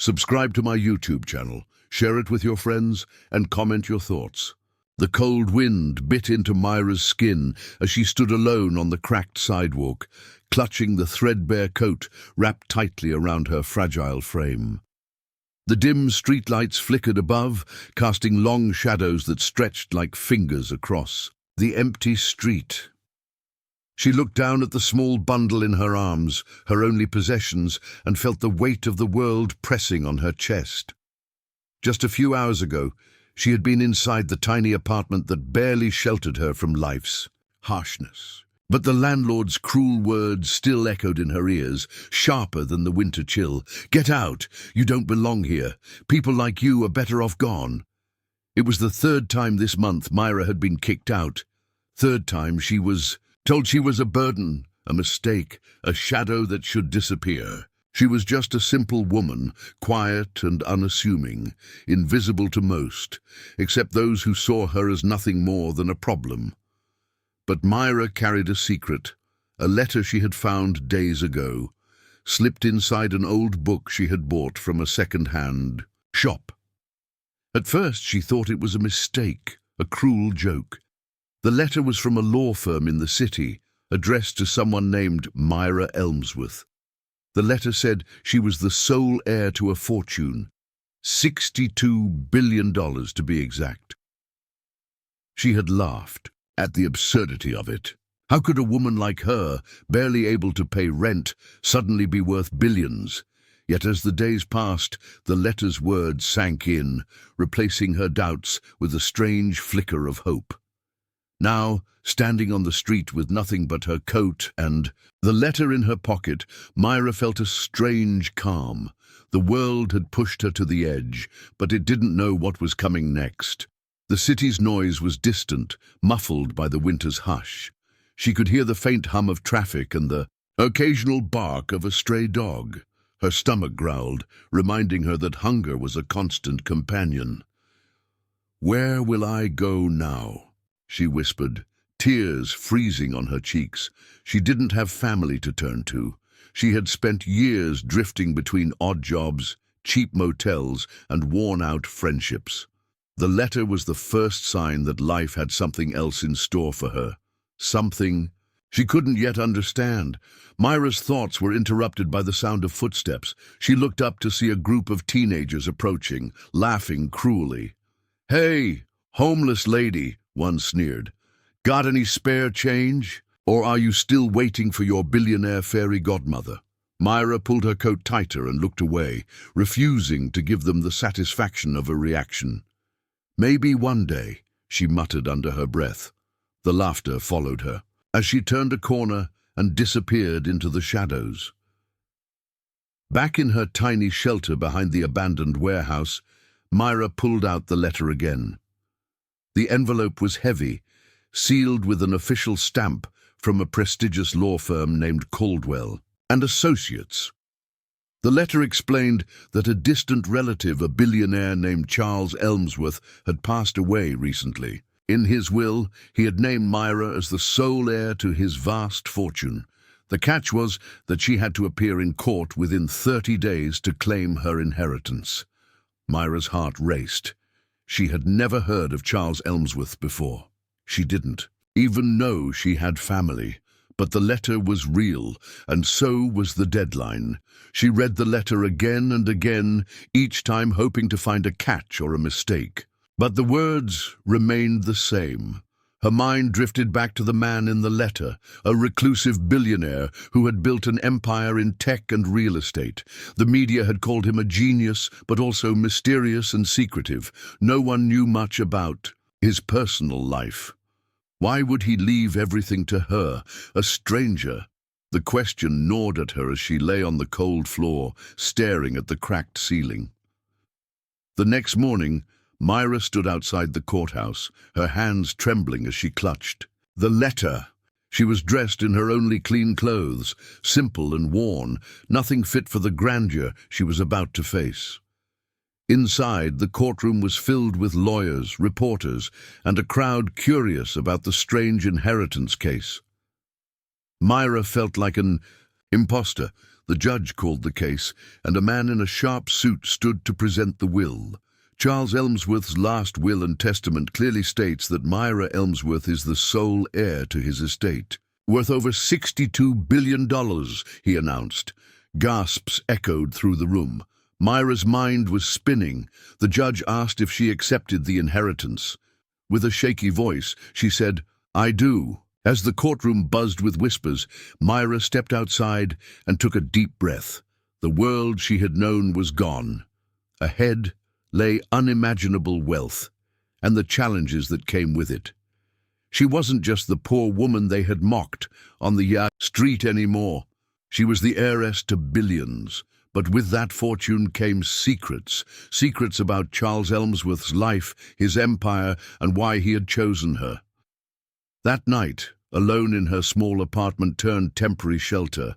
Subscribe to my YouTube channel, share it with your friends, and comment your thoughts. The cold wind bit into Myra's skin as she stood alone on the cracked sidewalk, clutching the threadbare coat wrapped tightly around her fragile frame. The dim streetlights flickered above, casting long shadows that stretched like fingers across the empty street. She looked down at the small bundle in her arms, her only possessions, and felt the weight of the world pressing on her chest. Just a few hours ago, she had been inside the tiny apartment that barely sheltered her from life's harshness. But the landlord's cruel words still echoed in her ears, sharper than the winter chill. "Get out! You don't belong here. People like you are better off gone." It was the third time this month Myra had been kicked out. Third time she was told she was a burden, a mistake, a shadow that should disappear. She was just a simple woman, quiet and unassuming, invisible to most, except those who saw her as nothing more than a problem. But Myra carried a secret, a letter she had found days ago, slipped inside an old book she had bought from a second-hand shop. At first she thought it was a mistake, a cruel joke. The letter was from a law firm in the city, addressed to someone named Myra Elmsworth. The letter said she was the sole heir to a fortune, $62 billion to be exact. She had laughed at the absurdity of it. How could a woman like her, barely able to pay rent, suddenly be worth billions? Yet as the days passed, the letter's words sank in, replacing her doubts with a strange flicker of hope. Now, standing on the street with nothing but her coat and the letter in her pocket, Myra felt a strange calm. The world had pushed her to the edge, but it didn't know what was coming next. The city's noise was distant, muffled by the winter's hush. She could hear the faint hum of traffic and the occasional bark of a stray dog. Her stomach growled, reminding her that hunger was a constant companion. "Where will I go now?" she whispered, tears freezing on her cheeks. She didn't have family to turn to. She had spent years drifting between odd jobs, cheap motels, and worn-out friendships. The letter was the first sign that life had something else in store for her. Something she couldn't yet understand. Myra's thoughts were interrupted by the sound of footsteps. She looked up to see a group of teenagers approaching, laughing cruelly. "Hey, homeless lady," one sneered. "Got any spare change? Or are you still waiting for your billionaire fairy godmother?" Myra pulled her coat tighter and looked away, refusing to give them the satisfaction of a reaction. "Maybe one day," she muttered under her breath. The laughter followed her as she turned a corner and disappeared into the shadows. Back in her tiny shelter behind the abandoned warehouse, Myra pulled out the letter again. The envelope was heavy, sealed with an official stamp from a prestigious law firm named Caldwell and Associates. The letter explained that a distant relative, a billionaire named Charles Elmsworth, had passed away recently. In his will, he had named Myra as the sole heir to his vast fortune. The catch was that she had to appear in court within 30 days to claim her inheritance. Myra's heart raced. She had never heard of Charles Elmsworth before. She didn't even know she had family. But the letter was real, and so was the deadline. She read the letter again and again, each time hoping to find a catch or a mistake. But the words remained the same. Her mind drifted back to the man in the letter, a reclusive billionaire who had built an empire in tech and real estate. The media had called him a genius, but also mysterious and secretive. No one knew much about his personal life. Why would he leave everything to her, a stranger? The question gnawed at her as she lay on the cold floor, staring at the cracked ceiling. The next morning, Myra stood outside the courthouse, her hands trembling as she clutched the letter. She was dressed in her only clean clothes, simple and worn, nothing fit for the grandeur she was about to face. Inside, the courtroom was filled with lawyers, reporters, and a crowd curious about the strange inheritance case. Myra felt like an imposter. The judge called the case, and a man in a sharp suit stood to present the will. Charles Elmsworth's last will and testament clearly states that Myra Elmsworth is the sole heir to his estate. "Worth over $62 billion, he announced. Gasps echoed through the room. Myra's mind was spinning. The judge asked if she accepted the inheritance. With a shaky voice, she said, "I do." As the courtroom buzzed with whispers, Myra stepped outside and took a deep breath. The world she had known was gone. Ahead lay unimaginable wealth, and the challenges that came with it. She wasn't just the poor woman they had mocked on the street anymore. She was the heiress to billions, but with that fortune came secrets about Charles Elmsworth's life, his empire, and why he had chosen her. That night, alone in her small apartment turned temporary shelter,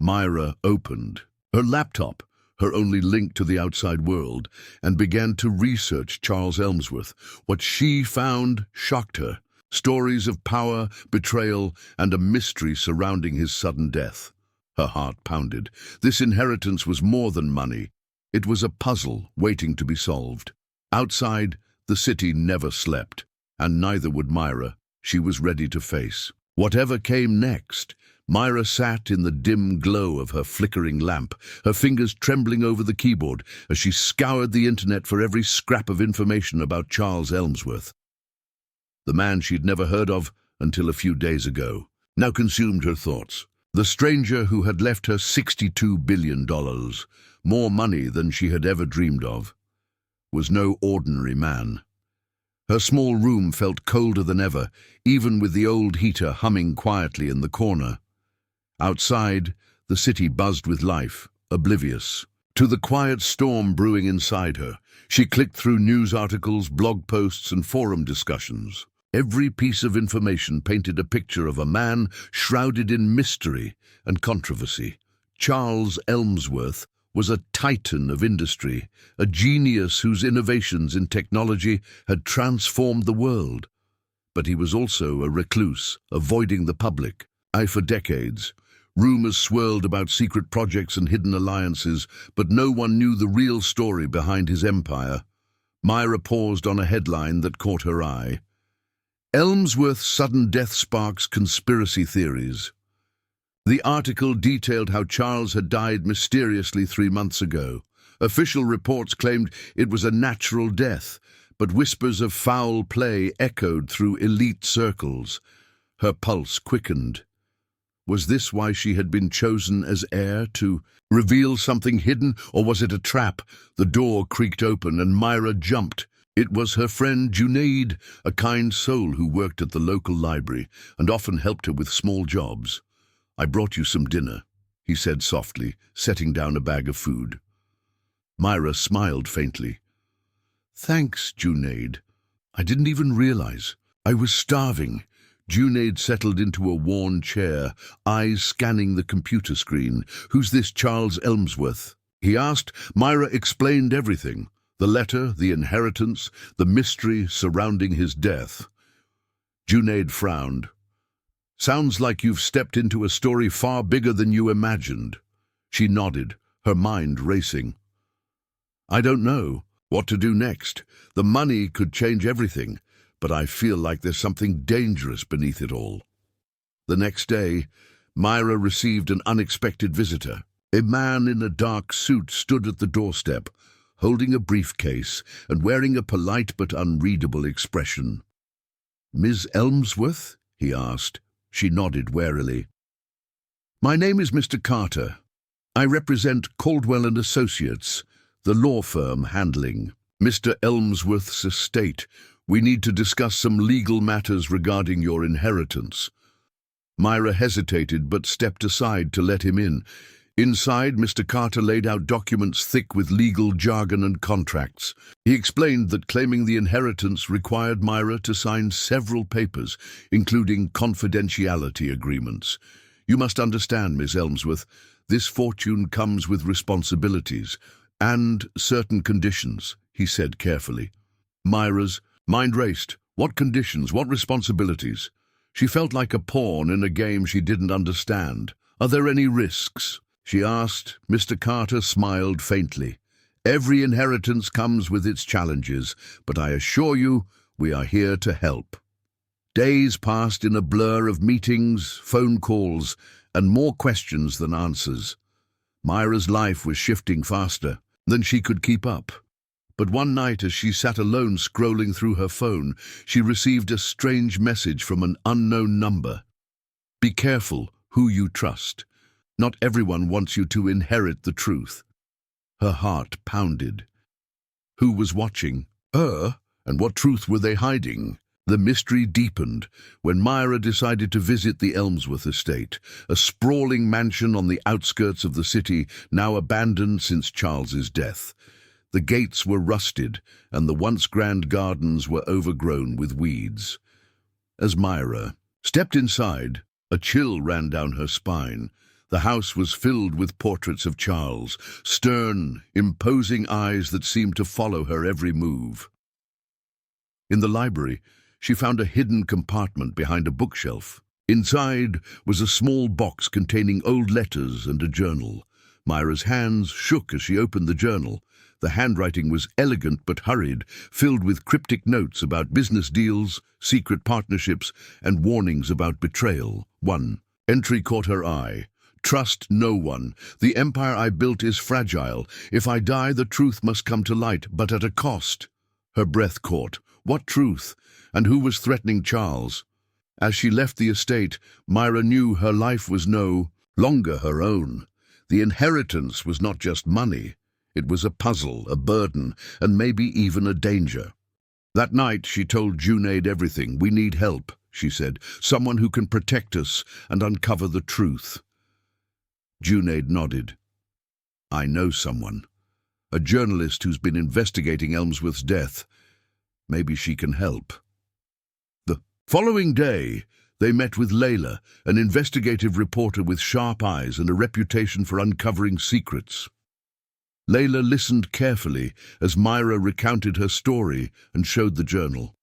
Myra opened her laptop, her only link to the outside world, and began to research Charles Elmsworth. What she found shocked her. Stories of power, betrayal, and a mystery surrounding his sudden death. Her heart pounded. This inheritance was more than money. It was a puzzle waiting to be solved. Outside, the city never slept, and neither would Myra. She was ready to face whatever came next. Myra sat in the dim glow of her flickering lamp, her fingers trembling over the keyboard as she scoured the internet for every scrap of information about Charles Elmsworth. The man she'd never heard of until a few days ago now consumed her thoughts. The stranger who had left her $62 billion, more money than she had ever dreamed of, was no ordinary man. Her small room felt colder than ever, even with the old heater humming quietly in the corner. Outside, the city buzzed with life, oblivious to the quiet storm brewing inside her. She clicked through news articles, blog posts, and forum discussions. Every piece of information painted a picture of a man shrouded in mystery and controversy. Charles Elmsworth was a titan of industry, a genius whose innovations in technology had transformed the world. But he was also a recluse, avoiding the public. For decades, rumors swirled about secret projects and hidden alliances, but no one knew the real story behind his empire. Myra paused on a headline that caught her eye. Elmsworth's sudden death sparks conspiracy theories. The article detailed how Charles had died mysteriously 3 months ago. Official reports claimed it was a natural death, but whispers of foul play echoed through elite circles. Her pulse quickened. Was this why she had been chosen as heir, to reveal something hidden, or was it a trap? The door creaked open and Myra jumped. It was her friend Junaid, a kind soul who worked at the local library and often helped her with small jobs. "I brought you some dinner," he said softly, setting down a bag of food. Myra smiled faintly. "Thanks, Junaid. I didn't even realize. I was starving." Junaid settled into a worn chair, eyes scanning the computer screen. "Who's this Charles Elmsworth?" he asked. Myra explained everything. The letter, the inheritance, the mystery surrounding his death. Junaid frowned. "Sounds like you've stepped into a story far bigger than you imagined." She nodded, her mind racing. "I don't know what to do next. The money could change everything, but I feel like there's something dangerous beneath it all." The next day, Myra received an unexpected visitor. A man in a dark suit stood at the doorstep, holding a briefcase and wearing a polite but unreadable expression. "Ms. Elmsworth?" he asked. She nodded warily. "My name is Mr. Carter. I represent Caldwell & Associates, the law firm handling Mr. Elmsworth's estate. We need to discuss some legal matters regarding your inheritance." Myra hesitated but stepped aside to let him in. Inside, Mr. Carter laid out documents thick with legal jargon and contracts. He explained that claiming the inheritance required Myra to sign several papers, including confidentiality agreements. "You must understand, Miss Elmsworth, this fortune comes with responsibilities and certain conditions," he said carefully. Myra's mind raced. What conditions? What responsibilities? She felt like a pawn in a game she didn't understand. "Are there any risks?" she asked. Mr. Carter smiled faintly. Every inheritance comes with its challenges, but I assure you, we are here to help. Days passed in a blur of meetings, phone calls, and more questions than answers. Myra's life was shifting faster than she could keep up. But one night, as she sat alone scrolling through her phone, she received a strange message from an unknown number. Be careful who you trust. Not everyone wants you to inherit the truth. Her heart pounded. Who was watching? Her? And what truth were they hiding? The mystery deepened when Myra decided to visit the Elmsworth estate, a sprawling mansion on the outskirts of the city, now abandoned since Charles's death. The gates were rusted, and the once grand gardens were overgrown with weeds. As Myra stepped inside, a chill ran down her spine. The house was filled with portraits of Charles, stern, imposing eyes that seemed to follow her every move. In the library, she found a hidden compartment behind a bookshelf. Inside was a small box containing old letters and a journal. Myra's hands shook as she opened the journal. The handwriting was elegant but hurried, filled with cryptic notes about business deals, secret partnerships, and warnings about betrayal. One entry caught her eye. Trust no one. The empire I built is fragile. If I die, the truth must come to light, but at a cost. Her breath caught. What truth? And who was threatening Charles? As she left the estate, Myra knew her life was no longer her own. The inheritance was not just money. It was a puzzle, a burden, and maybe even a danger. That night, she told Junaid everything. We need help, she said. Someone who can protect us and uncover the truth. Junaid nodded. I know someone. A journalist who's been investigating Elmsworth's death. Maybe she can help. The following day, they met with Layla, an investigative reporter with sharp eyes and a reputation for uncovering secrets. Layla listened carefully as Myra recounted her story and showed the journal.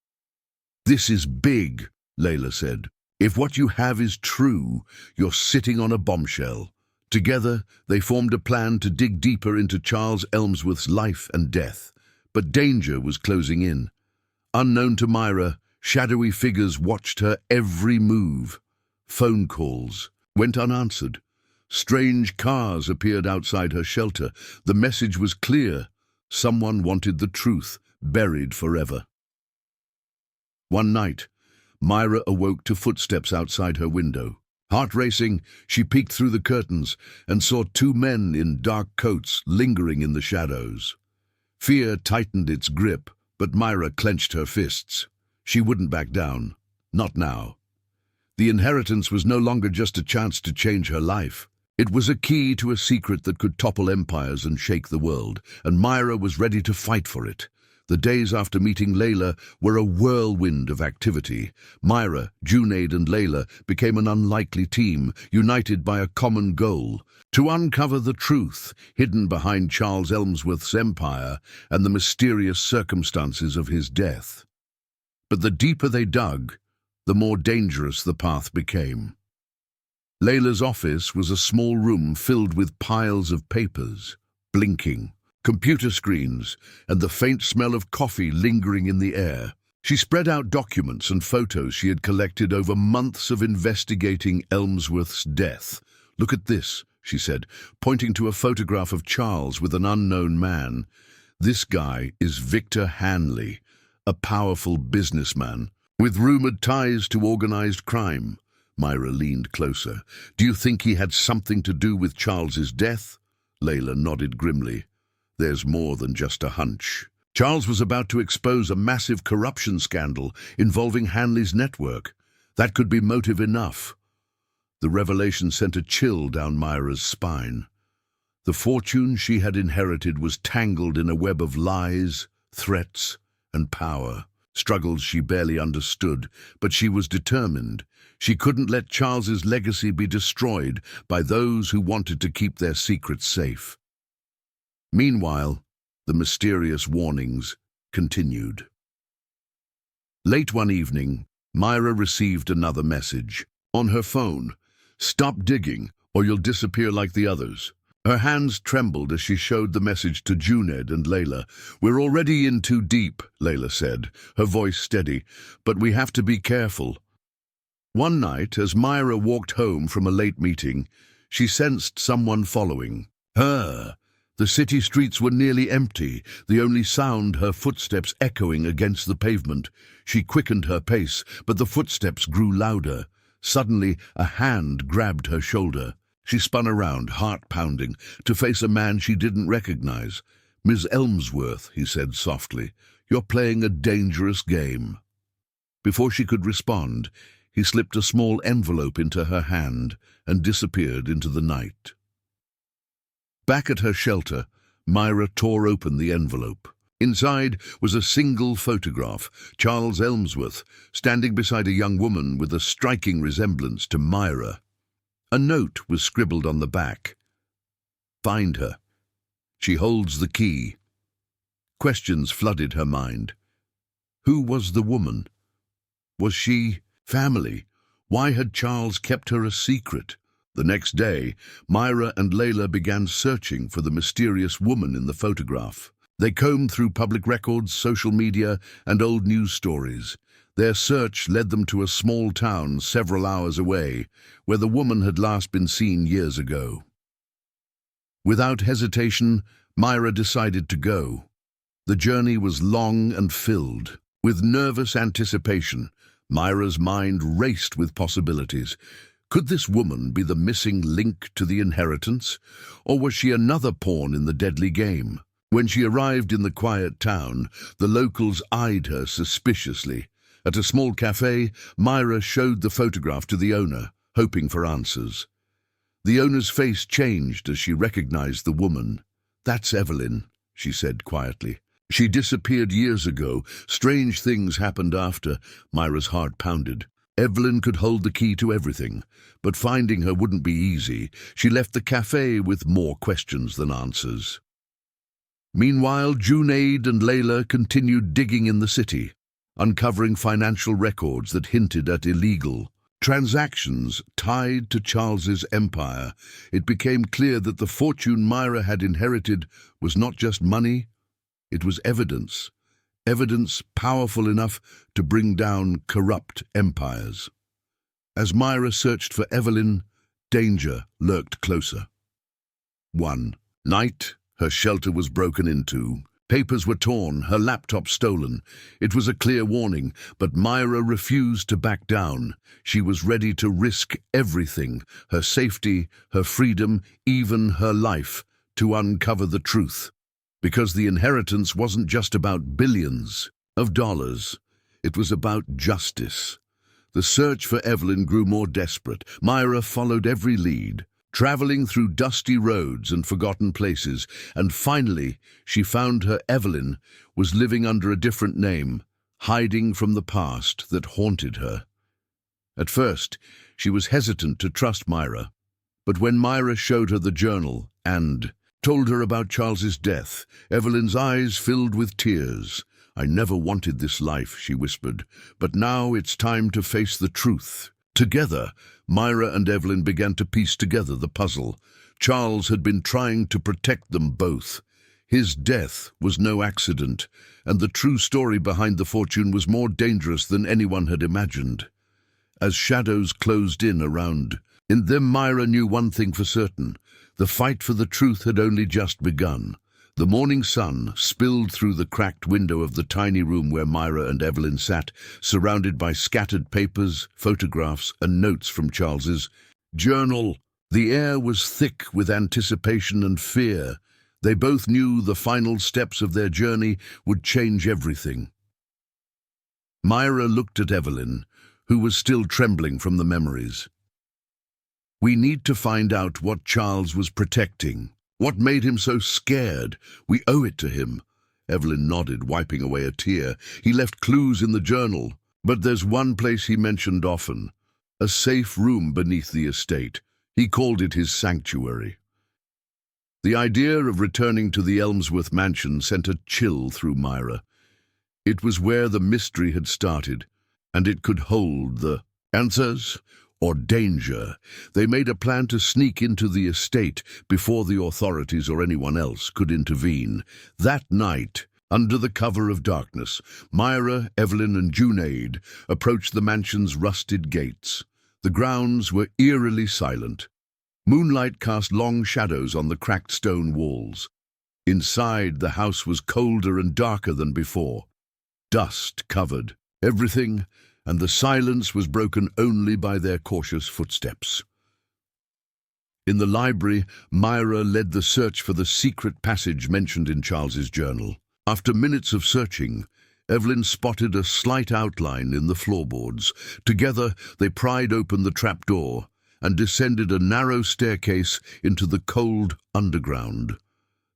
This is big, Layla said. If what you have is true, you're sitting on a bombshell. Together, they formed a plan to dig deeper into Charles Elmsworth's life and death. But danger was closing in. Unknown to Myra, shadowy figures watched her every move. Phone calls went unanswered. Strange cars appeared outside her shelter. The message was clear. Someone wanted the truth, buried forever. One night, Myra awoke to footsteps outside her window. Heart racing, she peeked through the curtains and saw two men in dark coats lingering in the shadows. Fear tightened its grip, but Myra clenched her fists. She wouldn't back down. Not now. The inheritance was no longer just a chance to change her life. It was a key to a secret that could topple empires and shake the world, and Myra was ready to fight for it. The days after meeting Layla were a whirlwind of activity. Myra, Junaid, and Layla became an unlikely team, united by a common goal: to uncover the truth hidden behind Charles Elmsworth's empire and the mysterious circumstances of his death. But the deeper they dug, the more dangerous the path became. Layla's office was a small room filled with piles of papers, blinking, computer screens, and the faint smell of coffee lingering in the air. She spread out documents and photos she had collected over months of investigating Elmsworth's death. Look at this, she said, pointing to a photograph of Charles with an unknown man. This guy is Victor Hanley, a powerful businessman with rumored ties to organized crime. Myra leaned closer. Do you think he had something to do with Charles's death? Layla nodded grimly. There's more than just a hunch. Charles was about to expose a massive corruption scandal involving Hanley's network. That could be motive enough. The revelation sent a chill down Myra's spine. The fortune she had inherited was tangled in a web of lies, threats, and power. Struggles she barely understood, but she was determined. She couldn't let Charles's legacy be destroyed by those who wanted to keep their secrets safe. Meanwhile, the mysterious warnings continued. Late one evening, Myra received another message. On her phone, "Stop digging, or you'll disappear like the others." Her hands trembled as she showed the message to Junaid and Layla. "We're already in too deep," Layla said, her voice steady, "but we have to be careful." One night, as Myra walked home from a late meeting, she sensed someone following her. The city streets were nearly empty, the only sound her footsteps echoing against the pavement. She quickened her pace, but the footsteps grew louder. Suddenly, a hand grabbed her shoulder. She spun around, heart pounding, to face a man she didn't recognize. "Miss Elmsworth," he said softly, "you're playing a dangerous game." Before she could respond, he slipped a small envelope into her hand and disappeared into the night. Back at her shelter, Myra tore open the envelope. Inside was a single photograph, Charles Elmsworth, standing beside a young woman with a striking resemblance to Myra. A note was scribbled on the back. "Find her. She holds the key." Questions flooded her mind. Who was the woman? Was she family? Why had Charles kept her a secret? The next day, Myra and Layla began searching for the mysterious woman in the photograph. They combed through public records, social media, and old news stories. Their search led them to a small town several hours away, where the woman had last been seen years ago. Without hesitation, Myra decided to go. The journey was long and filled. With nervous anticipation, Myra's mind raced with possibilities. Could this woman be the missing link to the inheritance, or was she another pawn in the deadly game? When she arrived in the quiet town, the locals eyed her suspiciously. At a small cafe, Myra showed the photograph to the owner, hoping for answers. The owner's face changed as she recognized the woman. "That's Evelyn," she said quietly. "She disappeared years ago. Strange things happened after." Myra's heart pounded. Evelyn could hold the key to everything, but finding her wouldn't be easy. She left the cafe with more questions than answers. Meanwhile, Junaid and Layla continued digging in the city, uncovering financial records that hinted at illegal transactions tied to Charles's empire. It became clear that the fortune Myra had inherited was not just money, it was evidence. Evidence powerful enough to bring down corrupt empires. As Myra searched for Evelyn, danger lurked closer. One night, her shelter was broken into. Papers were torn, her laptop stolen. It was a clear warning, but Myra refused to back down. She was ready to risk everything, her safety, her freedom, even her life, to uncover the truth. Because the inheritance wasn't just about billions of dollars. It was about justice. The search for Evelyn grew more desperate. Myra followed every lead, traveling through dusty roads and forgotten places, and finally she found her. Evelyn was living under a different name, hiding from the past that haunted her. At first, she was hesitant to trust Myra, but when Myra showed her the journal and told her about Charles's death, Evelyn's eyes filled with tears. "I never wanted this life," she whispered, "but now it's time to face the truth." Together, Myra and Evelyn began to piece together the puzzle. Charles had been trying to protect them both. His death was no accident, and the true story behind the fortune was more dangerous than anyone had imagined. As shadows closed in around them, Myra knew one thing for certain. The fight for the truth had only just begun. The morning sun spilled through the cracked window of the tiny room where Myra and Evelyn sat, surrounded by scattered papers, photographs, and notes from Charles's journal. The air was thick with anticipation and fear. They both knew the final steps of their journey would change everything. Myra looked at Evelyn, who was still trembling from the memories. "We need to find out what Charles was protecting. What made him so scared? We owe it to him." Evelyn nodded, wiping away a tear. "He left clues in the journal, but there's one place he mentioned often. A safe room beneath the estate. He called it his sanctuary." The idea of returning to the Elmsworth mansion sent a chill through Myra. It was where the mystery had started, and it could hold the answers. or danger. They made a plan to sneak into the estate before the authorities or anyone else could intervene. That night, under the cover of darkness, Myra, Evelyn, and Junaid approached the mansion's rusted gates. The grounds were eerily silent. Moonlight cast long shadows on the cracked stone walls. Inside, the house was colder and darker than before. Dust covered everything, and the silence was broken only by their cautious footsteps. In the library, Myra led the search for the secret passage mentioned in Charles's journal. After minutes of searching, Evelyn spotted a slight outline in the floorboards. Together, they pried open the trapdoor and descended a narrow staircase into the cold underground.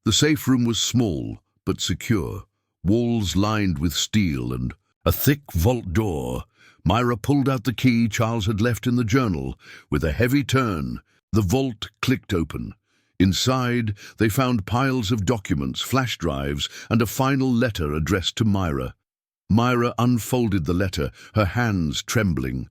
The safe room was small but secure, walls lined with steel and a thick vault door. Myra pulled out the key Charles had left in the journal. With a heavy turn, the vault clicked open. Inside, they found piles of documents, flash drives, and a final letter addressed to Myra. Myra unfolded the letter, her hands trembling.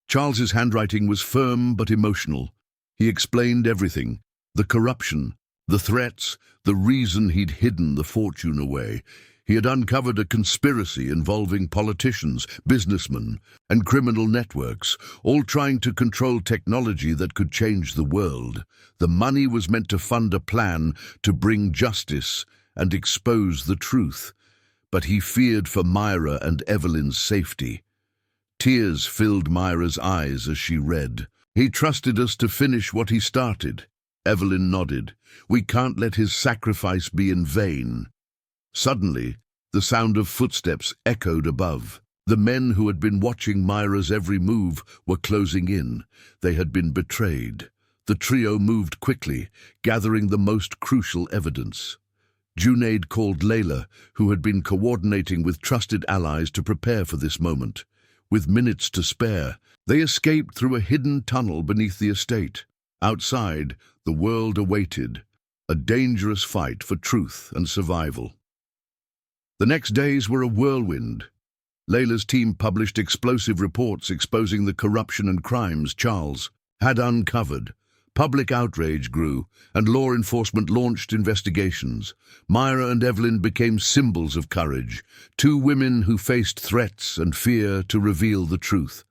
Charles's handwriting was firm but emotional. He explained everything: the corruption, the threats, the reason he'd hidden the fortune away. He had uncovered a conspiracy involving politicians, businessmen, and criminal networks, all trying to control technology that could change the world. The money was meant to fund a plan to bring justice and expose the truth. But he feared for Myra and Evelyn's safety. Tears filled Myra's eyes as she read. "He trusted us to finish what he started." Evelyn nodded. "We can't let his sacrifice be in vain." Suddenly, the sound of footsteps echoed above. The men who had been watching Myra's every move were closing in. They had been betrayed. The trio moved quickly, gathering the most crucial evidence. Junaid called Layla, who had been coordinating with trusted allies to prepare for this moment. With minutes to spare, they escaped through a hidden tunnel beneath the estate. Outside, the world awaited, a dangerous fight for truth and survival. The next days were a whirlwind. Layla's team published explosive reports exposing the corruption and crimes Charles had uncovered. Public outrage grew, and law enforcement launched investigations. Myra and Evelyn became symbols of courage, two women who faced threats and fear to reveal the truth.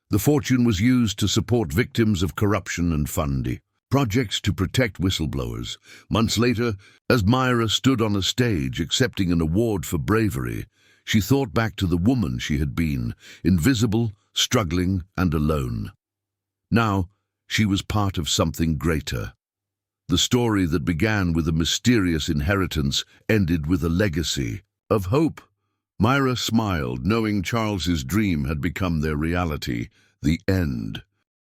The fortune was used to support victims of corruption and funding projects to protect whistleblowers. Months later, as Myra stood on a stage accepting an award for bravery, she thought back to the woman she had been, invisible, struggling, and alone. Now, she was part of something greater. The story that began with a mysterious inheritance ended with a legacy of hope. Myra smiled, knowing Charles's dream had become their reality. The end.